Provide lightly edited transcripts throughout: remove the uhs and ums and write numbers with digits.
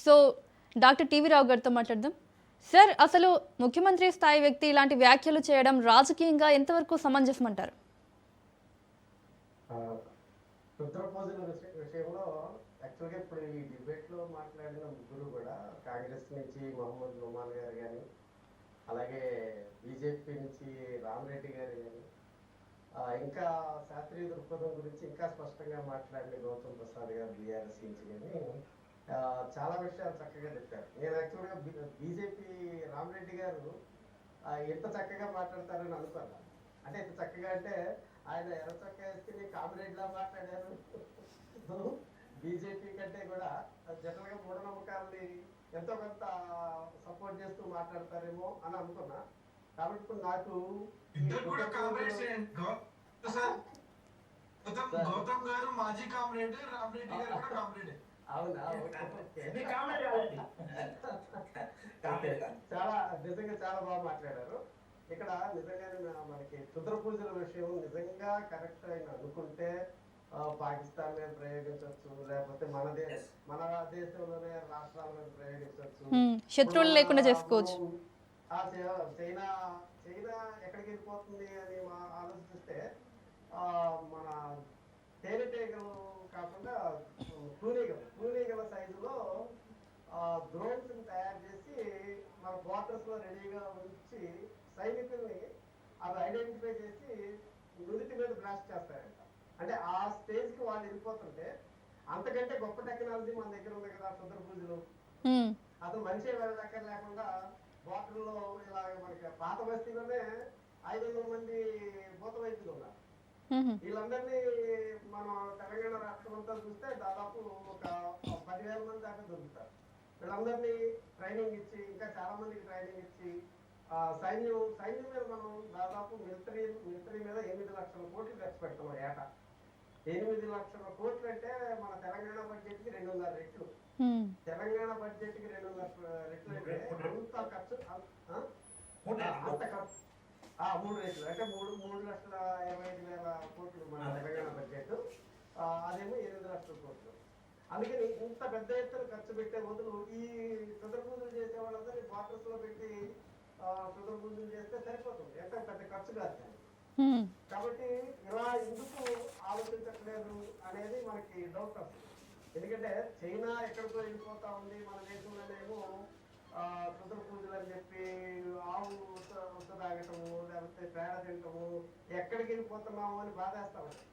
So doctor TV రావు గారితో మాట్లాడదాం. Sir, అసలు ముఖ్యమంత్రి స్థాయి వ్యక్తి ఇలాంటి వ్యాఖ్యలు చేయడం రాజకీయంగా ఎంతవరకు సమంజసం అంటారు? రుద్రపూజల విషయంలో యాక్చువల్గా ఇప్పుడు ఈ డిబేట్లో మాట్లాడిన ముగ్గురు కూడా కాంగ్రెస్ నుంచి మహమ్మద్ నుమాన్ గారు కానీ, అలాగే బీజేపీ నుంచి రామరెడ్డి గారు కానీ, ఇంకా శాస్త్రీయ దృక్పథం గురించి ఇంకా స్పష్టంగా మాట్లాడిన గౌతమ్ ప్రసాద్ గారు బీఆర్ఎస్ నుంచి కానీ చాలా విషయాలు చక్కగా చెప్పారు. నేను యాక్చువల్గా బీజేపీ రామరెడ్డి గారు ఎంత చక్కగా మాట్లాడతారని అనుకున్నాను. అంటే ఎంత చక్కగా అంటే ఆయన ఎర్ర చొక్కా వేసుకుని కామ్రేడ్లా మాట్లాడారు. బీజేపీ కంటే కూడా జనరల్గా మూఢనమ్మకాలని ఎంతో కొంత సపోర్ట్ చేస్తూ మాట్లాడతారేమో అని అనుకున్నా. కాబట్టి ఇప్పుడు నాకు గౌతమ్ గారు మాజీ కామ్రేడ్, రామరెడ్డి గారు కూడా కామ్రేడ్. అవునా? చాలా నిజంగా చాలా బాగా మాట్లాడారు. ఇక్కడ నిజంగానే మనకి క్షుద్ర పూజల విషయం నిజంగా కరెక్ట్ అయిన అనుకుంటే పాకిస్తాన్ మీద ప్రయోగించవచ్చు, లేకపోతే మన దేశంలోనే రాష్ట్రాల మీద ప్రయోగించవచ్చు, శత్రువులు లేకుండా చేసుకోవచ్చు. చైనా ఎక్కడికి వెళ్ళిపోతుంది అని ఆలోచిస్తే మన తేనెటీగలు కాకుండా తూనీగల సైజులో డ్రోన్స్ తయారు చేసి మన బోర్డర్స్ లో రెడీగా ఉంచి సైనికుల్ని అవి ఐడెంటిఫై చేసి నుదిటి మీద బ్లాస్ట్ చేస్తారంట. అంటే ఆ స్టేజ్ కి వాళ్ళు వెళ్ళిపోతుంటే అంతకంటే గొప్ప టెక్నాలజీ మన దగ్గర ఉంది కదా క్షుద్ర పూజలు. అసలు మనిషి వెళ్ళక్కర లేకుండా బోర్డర్ లో ఇలా మనకి పాత బస్తీలోనే 500 మంది భూత వైద్యులు ఉన్నారు. వీళ్ళందరినీ మన తెలంగాణ రాష్ట్రం అంతా చూస్తే దాదాపు ఒక 10,000 మంది దాకా దొరుకుతారు. వీళ్ళందరినీ ట్రైనింగ్ ఇచ్చి ఇంకా చాలా మందికి ట్రైనింగ్ ఇచ్చి సైన్యం మీద మనం దాదాపు మిలిటరీ మీద 8 లక్షల కోట్లు ఖర్చు పెడతాం ఏటా. 8 లక్షల కోట్లు అంటే మన తెలంగాణ బడ్జెట్ కి 2.5 రెట్లు. తెలంగాణ బడ్జెట్ కి 2.5 రెట్లు అంటే అంత ఖర్చు, అంత ఖర్చు 3 రెట్లు అంటే 3,25,000 కోట్లు మన తెలంగాణ బడ్జెట్. అదేమో 8 లక్షల కోట్లు. అందుకని ఇంత పెద్ద ఎత్తున ఖర్చు పెట్టే బదులు ఈ క్షుద్ర పూజలు చేసే వాళ్ళందరినీ బాటర్స్ లో పెట్టి క్షుద్ర పూజలు చేస్తే సరిపోతుంది. ఎంత పెద్ద ఖర్చు కాదు. కాబట్టి ఇలా ఎందుకు ఆలోచించట్లేదు అనేది మనకి డౌట్ వస్తుంది. ఎందుకంటే చైనా ఎక్కడికో వెళ్ళిపోతా ఉంది, మన దేశంలోనేమో క్షుద్ర పూజలు అని చెప్పి ఆవు ఉత్త తాగటము, లేకపోతే పేడ తింటము, ఎక్కడికి వెళ్ళిపోతున్నాము అని బాధేస్తా ఉంది.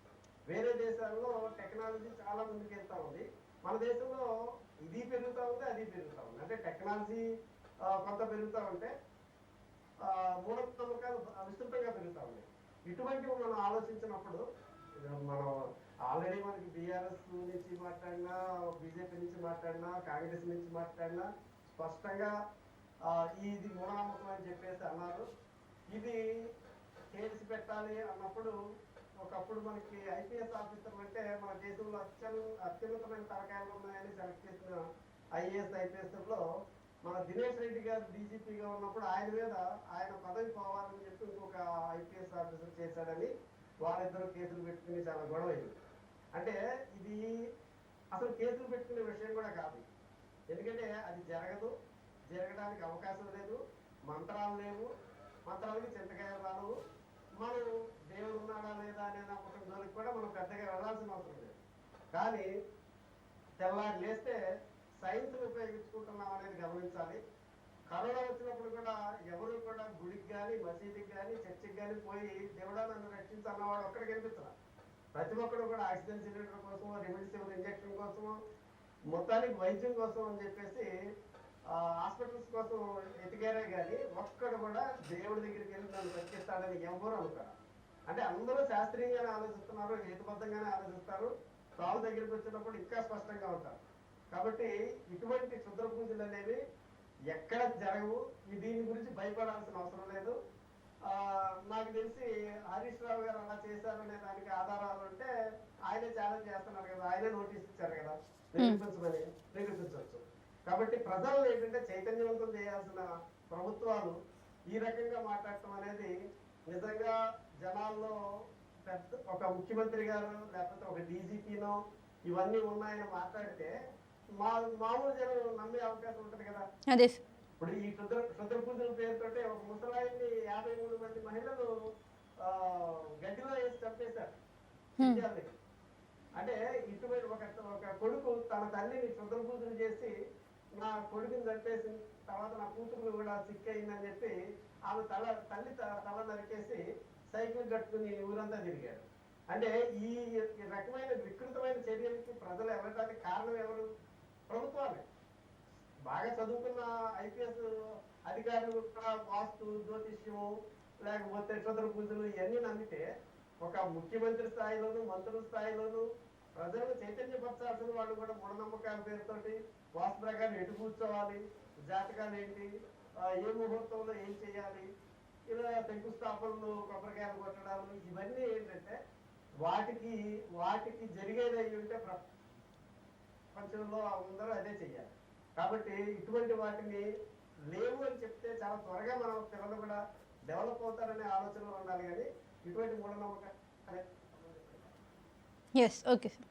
వేరే దేశాల్లో టెక్నాలజీ చాలా ముందుకు వెళ్తా ఉంది. మన దేశంలో ఇది పెరుగుతూ ఉంది, అది పెరుగుతూ ఉంది. అంటే టెక్నాలజీ కొంత పెరుగుతూ ఉంటే మూఢనమ్మకాలు విస్తృతంగా పెరుగుతూ ఉన్నాయి. ఇటువంటివి మనం ఆలోచించినప్పుడు మనం ఆల్రెడీ మనకి బీఆర్ఎస్ నుంచి మాట్లాడినా, బీజేపీ నుంచి మాట్లాడినా, కాంగ్రెస్ నుంచి మాట్లాడినా స్పష్టంగా ఇది మూఢనమ్మకం అని చెప్పేసి అన్నారు. ఇది కేసు పెట్టాలి అన్నప్పుడు ఒకప్పుడు మనకి ఐపీఎస్ ఆఫీసర్లు అంటే మన దేశంలో అత్యున్నతమైన తరకాయలు ఉన్నాయని సెలెక్ట్ చేసిన ఐఏఎస్ ఐపీఎస్లో మన దినేష్ రెడ్డి గారు డీజీపీగా ఉన్నప్పుడు ఆయన పదవి పోవాలని చెప్పి ఇంకొక ఐపీఎస్ ఆఫీసర్ చేశాడని వాళ్ళిద్దరూ కేసులు పెట్టుకుని చాలా గొడవ అయింది. అంటే ఇది అసలు కేసులు పెట్టుకునే విషయం కూడా కాదు. ఎందుకంటే అది జరగడానికి అవకాశం లేదు. మంత్రాలు లేవు, మంత్రాలకి చింతకాయలు రావు. మనం దేవుడు ఉన్నాడా లేదా అనే నమ్మకం జోలికి కూడా మనం పెద్దగా వెళ్ళాల్సిన అవసరం లేదు. కానీ తెల్లారి లేస్తే సైన్స్ ఉపయోగించుకుంటున్నాం అనేది గమనించాలి. కరోనా వచ్చినప్పుడు కూడా ఎవరు కూడా గుడికి కానీ, మసీదుకి కానీ, చర్చికి కానీ పోయి దేవుడా నన్ను రక్షించన్నవాడు ఒక్కడికి కనిపించాలి. ప్రతి ఒక్కరు కూడా ఆక్సిజన్ సిలిండర్ కోసమో, రెమిడిసివిర్ ఇంజక్షన్ కోసమో, మొత్తానికి వైద్యం కోసం అని చెప్పేసి హాస్పిటల్స్ కోసం ఎతికారే కానీ ఒక్కడు కూడా దేవుడి దగ్గరికి వెళ్ళి నన్ను రక్షిస్తాడని ఎవరు అనుకోరు. అంటే అందరూ శాస్త్రీయంగానే ఆలోచిస్తున్నారు, హేతుబద్ధంగానే ఆలోచిస్తారు. రావు దగ్గరికి వచ్చినప్పుడు ఇంకా స్పష్టంగా ఉంటారు. కాబట్టి ఇటువంటి క్షుద్ర పూజలు అనేవి ఎక్కడ జరగవు. దీని గురించి భయపడాల్సిన అవసరం లేదు. నాకు తెలిసి హరీష్ రావు గారు అలా చేశారనే దానికి ఆధారాలు ఉంటే ఆయనే ఛాలెంజ్ చేస్తున్నారు కదా, ఆయనే నోటీస్ ఇచ్చారు కదా, నిరూపించవచ్చు. కాబట్టి ప్రజలు ఏంటంటే చైతన్యవంతం చేయాల్సిన ప్రభుత్వాలు ఈ రకంగా మాట్లాడటం అనేది నిజంగా జనాల్లో ఒక ముఖ్యమంత్రి గారు లేకపోతే ఒక డీజీపీనో ఇవన్నీ ఉన్నాయని మాట్లాడితే మామూలు జనం నమ్మే అవకాశం ఉంటుంది కదా. అదే సార్. ఇప్పుడు ఈ క్షుద్ర పూజల పేరుతోటే ఒక ముసలాయిని 53 మంది మహిళలు గడ్డిలో వేసి చంపేశారు ఇండియాని. అంటే ఇటువంటి ఒక కొడుకు తన తల్లిని క్షుద్ర పూజలు చేసి నా కొడుకుని చంపేసిన తర్వాత నా కూతురు కూడా సిక్ అయిందని చెప్పి ఆమె తల్లి తల నరికేసి సైకిల్ కట్టుకుని ఊరంతా తిరిగారు. అంటే ఈ రకమైన వికృతమైన చర్యలకి ప్రజలు ఎవరడానికి కారణం ఎవరు? ప్రభుత్వాలే. బాగా చదువుకున్న ఐపీఎస్ అధికారులు కూడా వాస్తు జ్యోతిష్యము లేకపోతే క్షుద్ర పూజలు ఇవన్నీ నమ్మితే ఒక ముఖ్యమంత్రి స్థాయిలోను మంత్రుల స్థాయిలోను ప్రజలను చైతన్యపరచాల్సిన వాళ్ళు కూడా మూఢనమ్మకాల పేరుతోటి వాస్తు ప్రకారం ఎటు కూర్చోవాలి, జాతకాలు ఏంటి, ఏ ముహూర్తంలో ఏం చేయాలి, ఇలా శంకుస్థాపనలు కొబ్బరికాయలు కొట్టడాలు ఇవన్నీ ఏంటంటే వాటికి జరిగేది అయి ఉంటే ప్రపంచంలో అందరూ అదే చెయ్యాలి. కాబట్టి ఇటువంటి వాటిని లేవు అని చెప్తే చాలా త్వరగా మనం పిల్లలు కూడా డెవలప్ అవుతారనే ఆలోచనలో ఉండాలి. కానీ ఇటువంటి మూఢనమ్మకాలు ఎస్, ఓకే సార్.